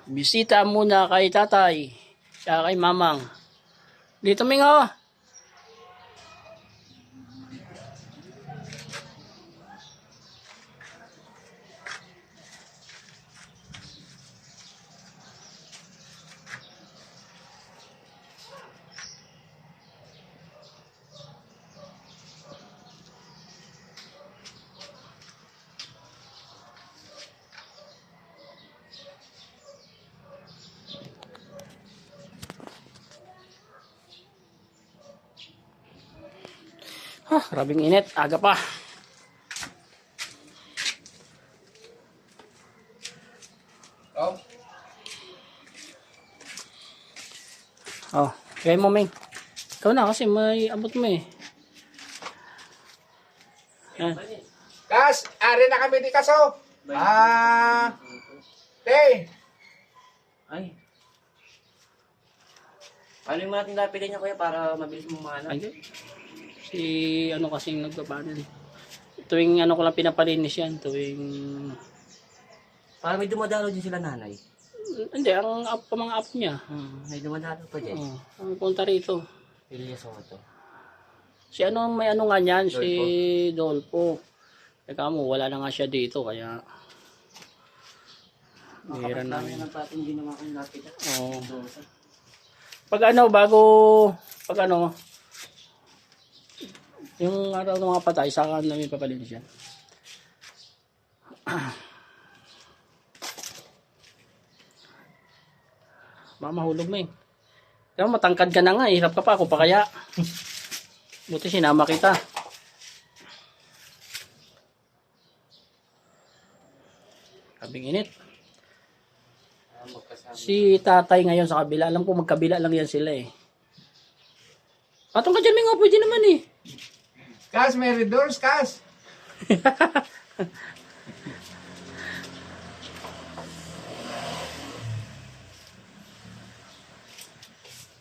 Bisita muna kay tatay. Siya kay mamang. Dito Mingo. Grabing init. Aga pa. Oh. Kaya mo, Ming. Ikaw na kasi may abot mo eh. Yan. Kas, ari na kami di kaso. Te. Ay. Paano yung mga tindapilin niya kuya para mabilis mo mahanap? Ay, si ano kasing nagpapanan. Tuwing ano ko lang pinapalinis yan. Tuwing... Para may dumadalo din sila nanay. Hindi, ang app, mga app niya. May dumadalo pa dyan. Ang punta rito. Ilya Soto. Si ano, may ano nga niyan, si Dolpo. Teka mo, wala na nga siya dito, kaya... Bihira namin. Nagpatong din naman kung napita. Oo. Pag ano, pag ano, yung araw ng mga patay, saka namin papalinis yan. Mahulog mo eh. Kaya matangkad ka na nga, hirap ka pa ako pa kaya. Buti sinama kita. Kabing init. Si tatay ngayon sa kabila, alam ko magkabila lang yan sila eh. Patong ka dyan, Mingo, pwede naman eh. Kas, may doors, Kas.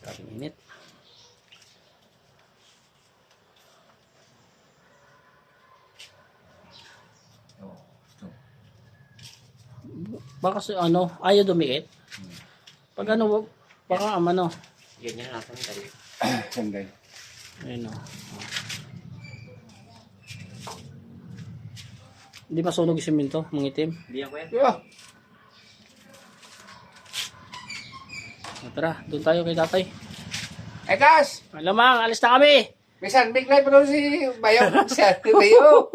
Kabing init. Baka ano, ayaw dumiit. Pag ano, baka ano. Ganyan natin tayo. Sandali. Ayun o. Hindi masunog yung siminto, mangitim. Hindi yan kuya? Yo. Tara, doon tayo kay tatay. Kas, Alamang, alis na kami! may sandbag na pa doon si Bayo. Si Bayo.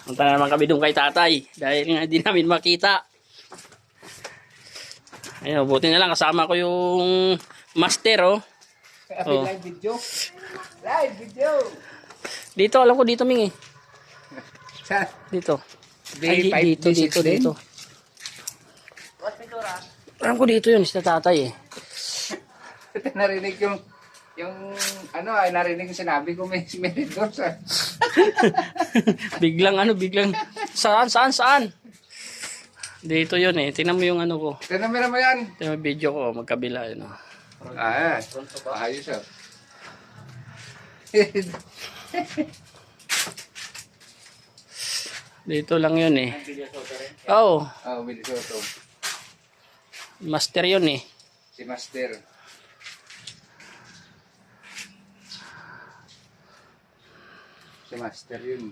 Punta na naman kami doon kay tatay. Dahil nga hindi namin makita. Ayun, buti na lang kasama ko yung master oh. Oh. Live video. Live video. Dito, alam ko dito Ming eh. Sa Dito. Day Ay, 5, dito. What pintura? Alam ko dito yun, si tatay eh. narinig yung ano ay narinig yung sinabi ko may doors. biglang saan? Dito yun eh. Tingnan mo yung ano ko. Tinamira mo yan. Tingnan mo yung video ko, magkabila yun oh. Ayos ah. Dito lang yun eh. Ilya Soto rin. Oo, Oh, Minnesota. master yun eh. Si Master. Si Master yun.